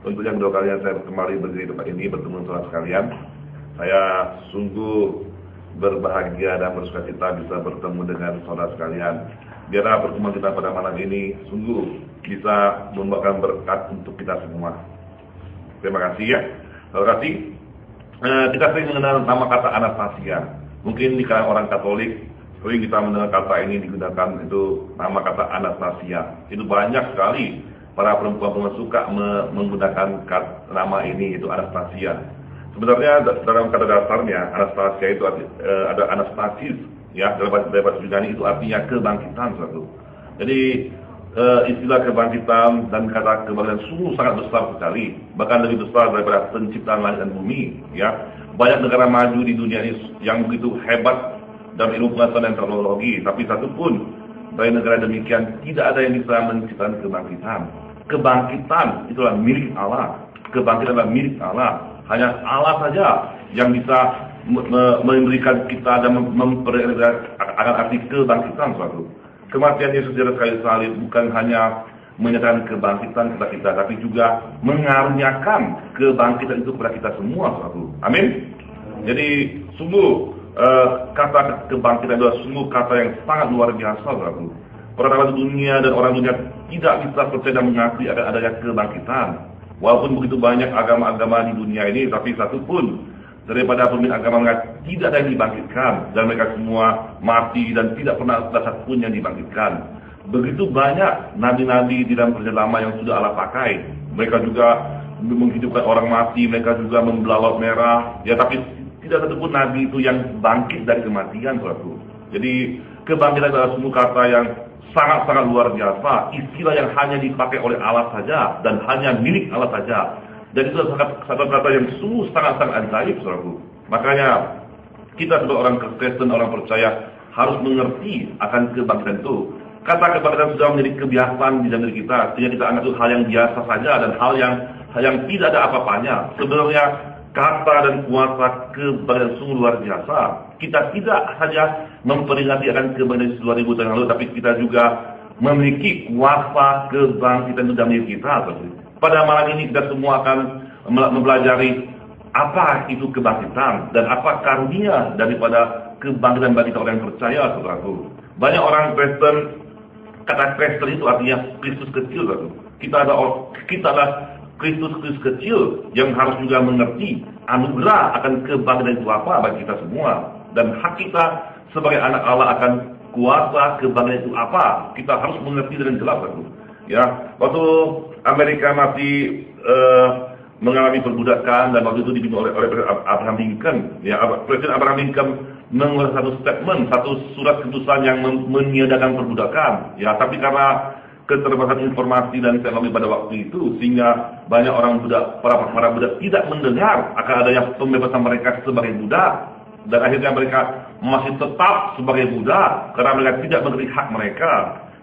Untuk yang kedua kalinya saya kembali berdiri di tempat ini bertemu saudara sekalian. Saya sungguh berbahagia dan bersukacita bisa bertemu dengan saudara sekalian. Biarlah pertemuan kita pada malam ini sungguh bisa membawakan berkat untuk kita semua. Terima kasih ya. Terima kasih. Kita sering mengenal nama kata Anastasia. Mungkin di kalangan orang Katolik sering kita mendengar kata ini digunakan, itu nama kata Anastasia. Itu banyak sekali para perempuan suka menggunakan nama ini, itu Anastasia. Sebenarnya dalam kata dasarnya Anastasia itu ada Anastasis, ya, dalam bahasa Yunani itu artinya kebangkitan suatu. Jadi istilah kebangkitan dan kata kebangkitan sungguh sangat besar sekali, bahkan lebih besar daripada penciptaan langit dan bumi. Ya, banyak negara maju di dunia ini yang begitu hebat dalam ilmu pengetahuan dan teknologi, tapi satu pun dari negara demikian tidak ada yang bisa menciptakan kebangkitan. Kebangkitan itulah milik Allah. Kebangkitan adalah milik Allah. Hanya Allah saja yang bisa memberikan kita dan memperlihatkan akan arti kebangkitan suatu. Kematian Yesus di atas kayu salib bukan hanya menyatakan kebangkitan kepada kita, tapi juga mengaruniakan kebangkitan itu kepada kita semua suatu. Amin. Jadi sungguh kata kebangkitan adalah sungguh kata yang sangat luar biasa suatu. Orang dunia dan orang dunia tidak bisa percaya dan mengakui akan adanya kebangkitan. Walaupun begitu banyak agama-agama di dunia ini, tapi satu pun daripada pemimpin agama mereka tidak ada yang dibangkitkan, dan mereka semua mati dan tidak pernah ada satu pun yang dibangkitkan. Begitu banyak nabi-nabi di dalam perjanjian lama yang sudah Allah pakai. Mereka juga menghidupkan orang mati, mereka juga membelah laut merah, ya, tapi tidak satu pun nabi itu yang bangkit dari kematian suatu. Jadi kebangkitan adalah semua kata yang sangat-sangat luar biasa, istilah yang hanya dipakai oleh Allah saja dan hanya milik Allah saja. Dan itu adalah satu kata yang sungguh sangat-sangat ajaib, saudaraku. Makanya kita sebagai orang Kristen, orang percaya harus mengerti akan kebangkitan itu. Kata kebangkitan sudah menjadi kebiasaan di dalam diri kita, sehingga kita anggap itu hal yang biasa saja dan hal yang tidak ada apa-apanya. Sebenarnya kata dan kuasa kebangkitan sungguh luar biasa. Kita tidak saja memperingati akan kebangkitan 2000 tahun lalu, tapi kita juga memiliki kuasa kebangkitan itu dalam diri kita. Pada malam ini kita semua akan mempelajari apa itu kebangkitan dan apa karunia daripada kebangkitan bagi orang yang percaya, saudaraku. Banyak orang Kristen, kata Kristen itu artinya Kristus kecil, saudaraku. Kita adalah Kristus kecil yang harus juga mengerti anugerah akan kebangkitan itu apa bagi kita semua. Dan hak kita sebagai anak Allah akan kuasa kebangkitan itu apa. Kita harus mengerti dengan jelas, saudaraku. Ya, waktu Amerika masih mengalami perbudakan dan waktu itu dipimpin oleh Abraham Lincoln, ya, Presiden Abraham Lincoln mengeluarkan satu statement, satu surat keputusan yang meniadakan perbudakan, ya, tapi karena keterbatasan informasi dan teknologi pada waktu itu, sehingga banyak orang budak, para budak tidak mendengar akan adanya pembebasan mereka sebagai budak, dan akhirnya mereka masih tetap sebagai budak karena mereka tidak mengerti hak mereka.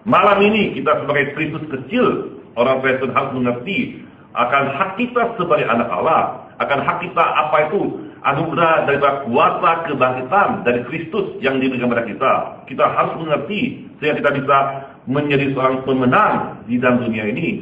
Malam ini kita sebagai Kristus kecil, orang Kristen harus mengerti akan hak kita sebagai anak Allah, akan hak kita apa itu anugerah daripada kuasa kebangkitan dari Kristus yang diberikan kepada kita. Kita harus mengerti sehingga kita bisa menjadi seorang pemenang di dalam dunia ini.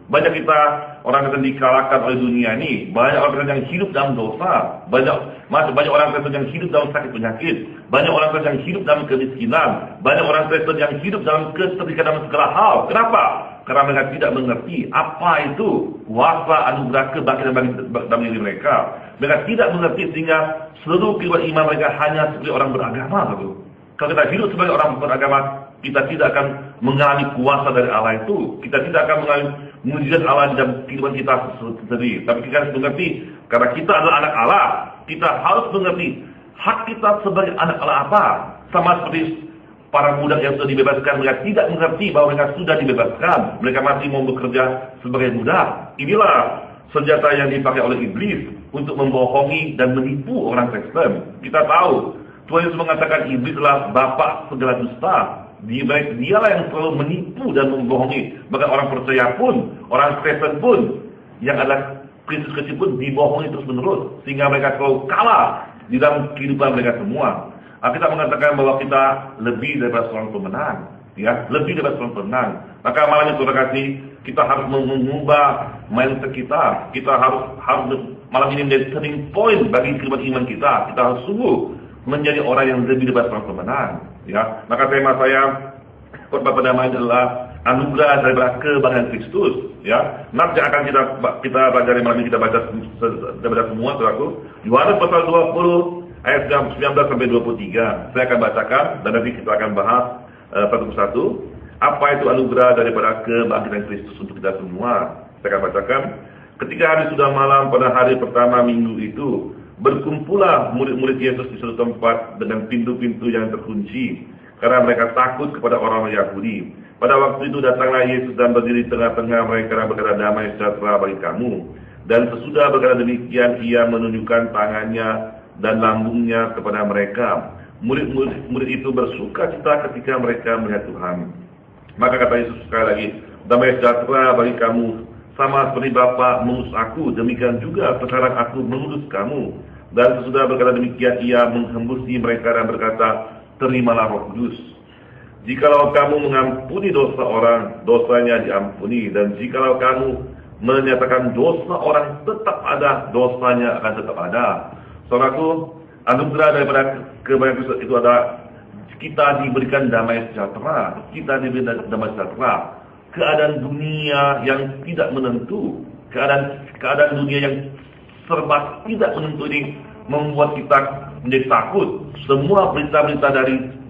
Banyak kita orang Kristen dikalahkan oleh dunia ini, banyak orang Kristen yang hidup dalam dosa, banyak orang Kristen yang hidup dalam sakit penyakit, banyak orang Kristen yang hidup dalam kemiskinan, banyak orang Kristen yang hidup dalam keterikatan dalam segala hal. Kenapa? Karena mereka tidak mengerti apa itu kuasa anugerah kebangkitan dalam diri mereka. Mereka tidak mengerti sehingga seluruh kehidupan iman mereka hanya seperti orang beragama. Kalau kita hidup sebagai orang beragama, kita tidak akan mengalami kuasa dari Allah itu. Kita tidak akan mengalami mujizat Allah dalam kehidupan kita sendiri. Tapi kita harus mengerti, karena kita adalah anak Allah, kita harus mengerti hak kita sebagai anak Allah apa. Sama seperti para budak yang sudah dibebaskan, mereka tidak mengerti bahwa mereka sudah dibebaskan. Mereka masih mau bekerja sebagai budak. Inilah senjata yang dipakai oleh iblis untuk membohongi dan menipu orang Kristen. Kita tahu, Tuhan Yesus mengatakan iblis adalah bapak segala dusta. Dialah yang selalu menipu dan membohongi. Bahkan orang percaya pun, orang Kristen pun, yang adalah Kristus kecil pun dibohongi terus menerus, sehingga mereka selalu kalah di dalam kehidupan mereka semua. Kita mengatakan bahwa kita lebih daripada seorang pemenang, ya, lebih daripada seorang pemenang. Maka malam ini saudara kasih, Kita harus mengubah mindset kita. Kita harus malam ini menjadi turning point bagi kehidupan iman kita. Kita harus sungguh menjadi orang yang lebih daripada seorang pemenang. Ya, maka tema saya khotbah pada malam adalah anugerah daripada kebahagiaan Kristus. Ya, nas yang akan kita pelajari malam ini kita baca semua, saudaraku. Yohanes pasal 20 ayat 19 sampai 23. Saya akan bacakan dan nanti kita akan bahas satu persatu. Apa itu anugerah daripada kebangkitan Kristus untuk kita semua? Saya akan bacakan. Ketika hari sudah malam pada hari pertama minggu itu, berkumpullah murid-murid Yesus di suatu tempat dengan pintu-pintu yang terkunci, karena mereka takut kepada orang Yahudi. Pada waktu itu datanglah Yesus dan berdiri di tengah-tengah mereka dan berkata, damai sejahtera bagi kamu. Dan sesudah berkata demikian, ia menunjukkan tangannya dan lambungnya kepada mereka. Murid itu bersuka cita ketika mereka melihat Tuhan. Maka kata Yesus sekali lagi, damai sejahtera bagi kamu, sama seperti Bapa mengutus aku, demikian juga sekarang aku mengutus kamu. Dan sesudah berkata demikian, ia menghembusi mereka dan berkata, terimalah Roh Kudus. Jikalau kamu mengampuni dosa orang, dosanya diampuni. Dan jikalau kamu menyatakan dosa orang tetap ada, dosanya akan tetap ada. Saudaraku, anugerah daripada kebahagiaan Kristus itu adalah kita diberikan damai sejahtera. Kita diberikan damai sejahtera. Keadaan dunia yang tidak menentu, keadaan dunia yang serba tidak menentu ini membuat kita menjadi takut. Semua berita-berita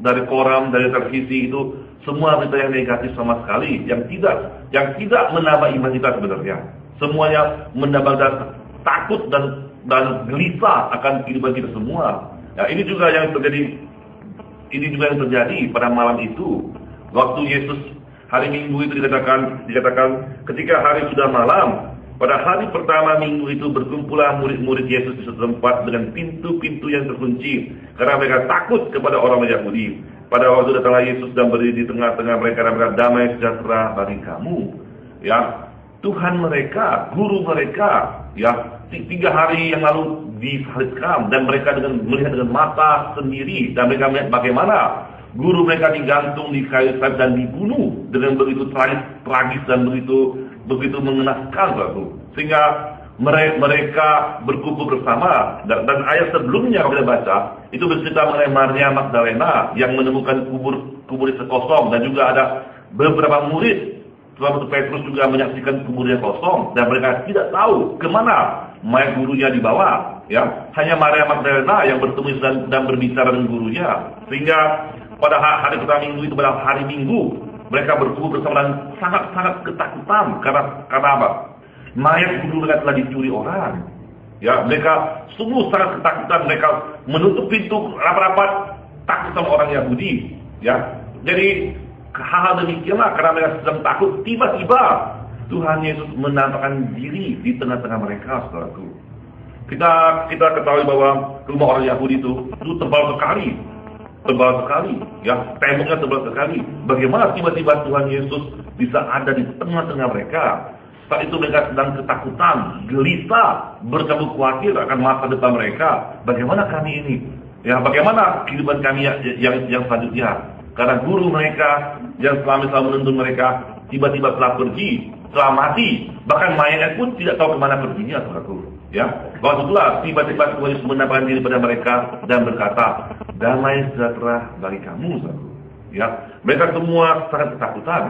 dari koran, dari televisi itu semua berita yang negatif sama sekali, yang tidak menambah iman kita sebenarnya. Semuanya menambah takut dan gelisah akan kehidupan kita semua. Ya, ini juga yang terjadi pada malam itu. Waktu Yesus hari Minggu itu dikatakan ketika hari sudah malam, pada hari pertama minggu itu berkumpullah murid-murid Yesus di suatu tempat dengan pintu-pintu yang terkunci, karena mereka takut kepada orang Yahudi. Pada waktu datanglah Yesus dan berdiri di tengah-tengah mereka dan berkata, damai sejahtera bagi kamu. Ya, Tuhan mereka, guru mereka, ya 3 hari yang lalu disalibkan dan mereka melihat dengan mata sendiri, dan mereka melihat bagaimana guru mereka digantung di kayu salib dan dibunuh dengan begitu tragis dan begitu mengenaskan, sehingga mereka berkumpul bersama. Dan ayat sebelumnya kalau kita baca itu bercerita mengenai Maria Magdalena yang menemukan kubur itu kosong, dan juga ada beberapa murid termasuk Petrus juga menyaksikan kuburnya kosong, dan mereka tidak tahu kemana mayat gurunya dibawa. Ya, hanya Maria Magdalena yang bertemu dan berbicara dengan gurunya. Sehingga pada hari pertama minggu itu, pada hari Minggu, mereka berkumpul bersama dan sangat-sangat ketakutan karena apa? Mayat guru mereka telah dicuri orang. Ya, mereka sungguh sangat ketakutan. Mereka menutup pintu rapat-rapat, takut sama orang Yahudi. Ya, jadi hal-hal demikianlah karena mereka sedang takut. Tiba-tiba Tuhan Yesus menampakkan diri di tengah-tengah mereka, saudaraku. Kita ketahui bahwa rumah orang Yahudi itu tebal sekali, ya, temboknya tebal sekali. Bagaimana tiba-tiba Tuhan Yesus bisa ada di tengah-tengah mereka? Saat itu mereka sedang ketakutan, gelisah, bercampur khawatir akan masa depan mereka. Bagaimana kami ini? Ya, bagaimana kehidupan kami yang selanjutnya? Karena guru mereka yang selama menuntun mereka tiba-tiba telah pergi, telah mati. Bahkan mayatnya pun tidak tahu kemana perginya, saudaraku. Ya, waktu itulah tiba-tiba Tuhan Yesus menampakkan diri pada mereka dan berkata, damai sejahtera bagi kamu, saudaraku. Ya, mereka semua sangat ketakutan.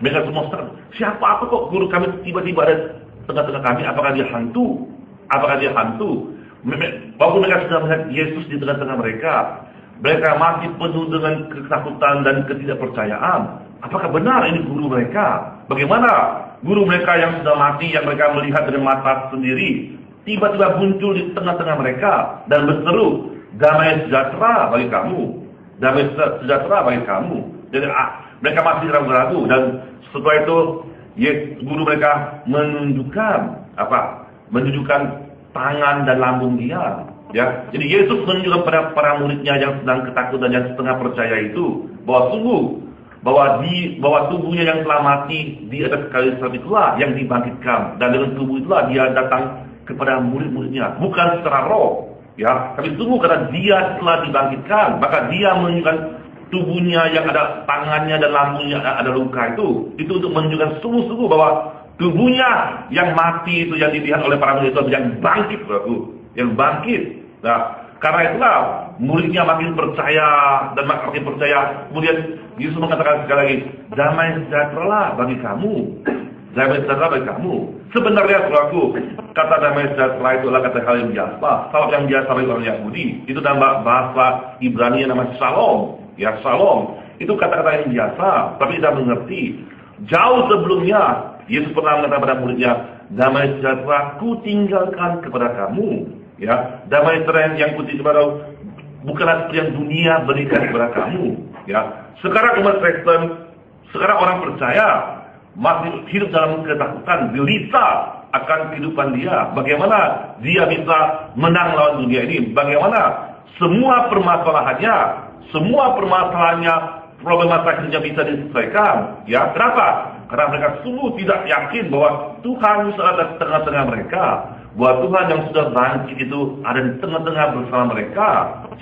Mereka semua sangat, siapa apa kok guru kami tiba-tiba ada tengah-tengah kami? Apakah dia hantu? Walaupun mereka sudah melihat Yesus di tengah-tengah mereka, mereka masih penuh dengan ketakutan dan ketidakpercayaan. Apakah benar ini guru mereka? Bagaimana guru mereka yang sudah mati, yang mereka melihat dengan mata sendiri, tiba-tiba muncul di tengah-tengah mereka dan berseru, damai sejahtera bagi kamu, damai sejahtera bagi kamu. Jadi mereka masih ragu-ragu, dan setelah itu guru mereka menunjukkan tangan dan lambung dia. Ya, jadi Yesus menunjukkan pada para muridnya yang sedang ketakutan, yang setengah percaya itu, bahwa tubuhnya yang telah mati di atas kayu salib itulah yang dibangkitkan, dan dengan tubuh itulah dia datang kepada murid-muridnya, bukan secara roh, ya, tapi tubuh karena dia telah dibangkitkan, maka dia menunjukkan tubuhnya yang ada tangannya dan lambungnya ada luka itu untuk menunjukkan sungguh-sungguh bahwa tubuhnya yang mati itu yang dilihat oleh para murid itu yang bangkit, saudaraku, yang bangkit. Nah, karena itulah muridnya makin percaya dan makin percaya. Kemudian Yesus mengatakan sekali lagi, damai sejahtera bagi kamu. Damai sejahtera bagi kamu. Sebenarnya, saudaraku, kata damai sejahtera itu adalah kata hal yang biasa. Salam yang biasa bagi orang Yahudi. Itu dalam bahasa Ibrani yang namanya shalom. Ya, shalom. Itu kata-kata yang biasa, tapi kita mengerti. Jauh sebelumnya, Yesus pernah mengatakan kepada muridnya, damai sejahtera ku tinggalkan kepada kamu. Ya, damai sejahtera yang ku tinggalkan kepada kamu bukanlah seperti yang dunia berikan kepada kamu. Ya, sekarang umat Kristen, sekarang orang percaya masih hidup dalam ketakutan, gelisah akan kehidupan dia. Bagaimana dia bisa menang lawan dunia ini? Bagaimana semua permasalahannya, problematikanya bisa diselesaikan? Ya, kenapa? Karena mereka sungguh tidak yakin bahwa Tuhan ada di tengah-tengah mereka, bahwa Tuhan yang sudah bangkit itu ada di tengah-tengah bersama mereka,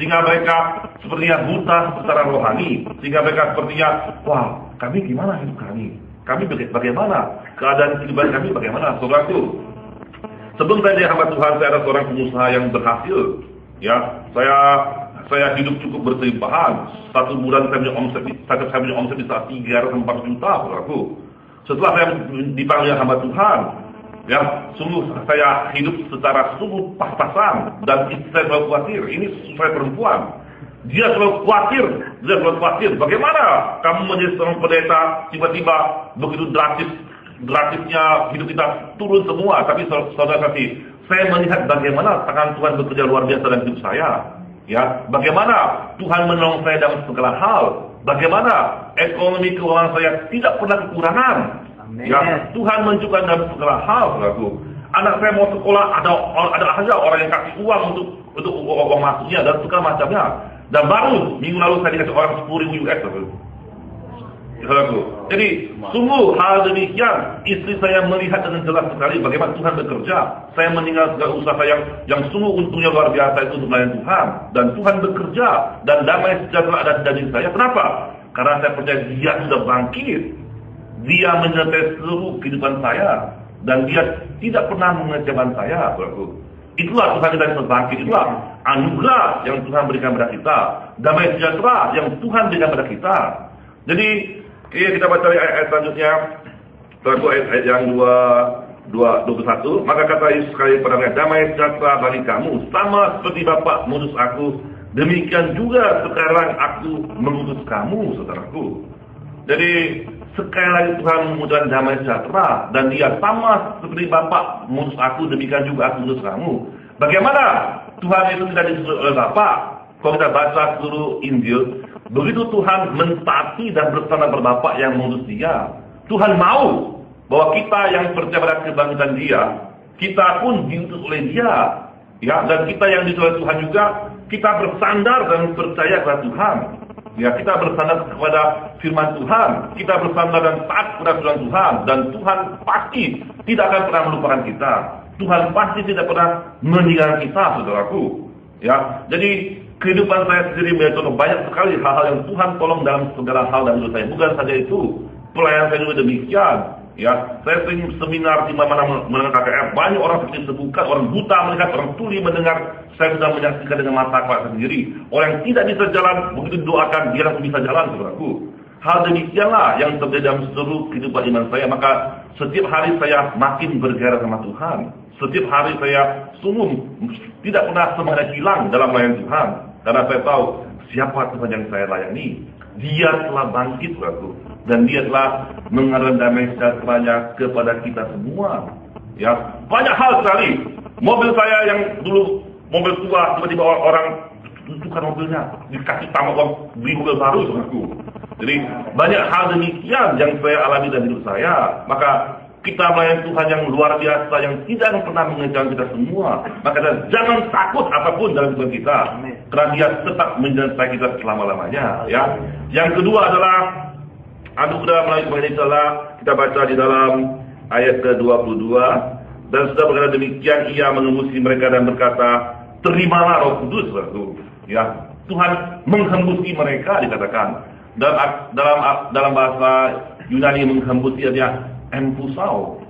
sehingga mereka sepertinya buta secara rohani, sehingga mereka sepertinya, wah, kami gimana hidup kami? Kami bagaimana? Keadaan kehidupan kami bagaimana? Saudaraku, sebelum saya jadi hamba Tuhan, saya ada seorang pengusaha yang berhasil. Ya, saya hidup cukup berkelimpahan. Satu bulan saya punya omset bisa 300-4 juta, saudaraku. Setelah saya dipanggil hamba Tuhan, ya, sungguh saya hidup secara sungguh pas-pasan, dan istri saya selalu khawatir. Ini saya perempuan. Dia selalu khawatir. Bagaimana kamu menjadi seorang pendeta, tiba-tiba begitu drastisnya hidup kita turun semua. Tapi saudara kasih, saya melihat bagaimana tangan Tuhan bekerja luar biasa dalam hidup saya. Ya, bagaimana Tuhan menolong saya dalam segala hal. Bagaimana ekonomi keuangan saya tidak pernah kekurangan. Amen. Ya, Tuhan menunjukkan dalam segala hal, saudaraku. Anak saya mau sekolah, ada aja orang yang kasih uang untuk uang masuknya dan segala macamnya. Dan baru minggu lalu saya dikasih orang 10.000 US, saudaraku. Jadi sungguh hal demikian, istri saya melihat dengan jelas sekali bagaimana Tuhan bekerja. Saya meninggal segala usaha saya yang sungguh untungnya luar biasa itu untuk melayani Tuhan. Dan Tuhan bekerja, dan damai sejahtera ada di daging saya. Kenapa? Karena saya percaya Dia sudah bangkit. Dia menyertai seluruh kehidupan saya, dan Dia tidak pernah mengecewakan saya, saudaraku. Itulah Tuhan kita yang bangkit. Itulah anugerah yang Tuhan berikan kepada kita. Damai sejahtera yang Tuhan berikan kepada kita. Jadi kita baca ayat selanjutnya, ayat yang 21. Maka kata Yesus sekali kepada mereka, damai sejahtera bagi kamu, sama seperti Bapa mengutus aku, demikian juga sekarang aku mengutus kamu, saudaraku. Jadi sekali lagi Tuhan mengutuskan damai sejahtera, dan Dia sama seperti Bapa mengutus aku, demikian juga aku mengutus kamu. Bagaimana Tuhan itu tidak disuruh oleh Bapa? Kalau kita baca seluruh Injil, begitu Tuhan mentaati dan bersama berbapa yang mengutus Dia. Tuhan mau bahwa kita yang percaya pada kebangkitan Dia, kita pun diutus oleh Dia. Ya, dan kita yang diutus oleh Tuhan juga, kita bersandar dan percaya kepada Tuhan. Ya, kita bersandar kepada firman Tuhan, kita bersandar dan taat kepada firman Tuhan, dan Tuhan pasti tidak akan pernah melupakan kita. Tuhan pasti tidak pernah meninggalkan kita, saudaraku. Ya, jadi kehidupan saya sendiri menjadi contoh banyak sekali hal-hal yang Tuhan tolong dalam segala hal dalam hidup saya. Bukan saja itu, pelayanan saya juga demikian. Ya, saya sering seminar di mana mendengar KKR, banyak orang seperti disembuhkan, orang buta melihat, orang tuli mendengar. Saya sudah menyaksikan dengan mata kepala sendiri. Orang yang tidak bisa jalan, begitu didoakan, dia langsung bisa jalan, saudaraku. Hal demikianlah yang terjadi dalam seluruh kehidupan iman saya. Maka setiap hari saya makin bergairah sama Tuhan. Setiap hari saya sungguh tidak pernah semangat hilang dalam melayani Tuhan. Karena saya tahu siapa Tuhan yang saya layani. Dia telah bangkit, saudaraku. Dan Dia telah mengadakan damai sejahtera-Nya kepada kita semua. Ya, banyak hal sekali. Mobil saya yang dulu mobil tua, tiba-tiba orang tukar mobilnya, dikasih tambah uang beli mobil baru, saudaraku. Jadi banyak hal demikian yang saya alami dalam hidup saya. Maka kita melayani Tuhan yang luar biasa, yang tidak pernah mengecewakan kita semua. Maka jangan takut apapun dalam hidup kita, karena Dia tetap menyertai kita selama-lamanya. Ya. Yang kedua adalah anugerah melalui Tuhan ini telah kita baca di dalam ayat ke-22. Dan sudah berkata demikian, Ia mengembusi mereka dan berkata, terimalah Roh Kudus, saudaraku. Ya, Tuhan menghembusi mereka dikatakan. Dalam bahasa Yunani menghembusi artinya empusao.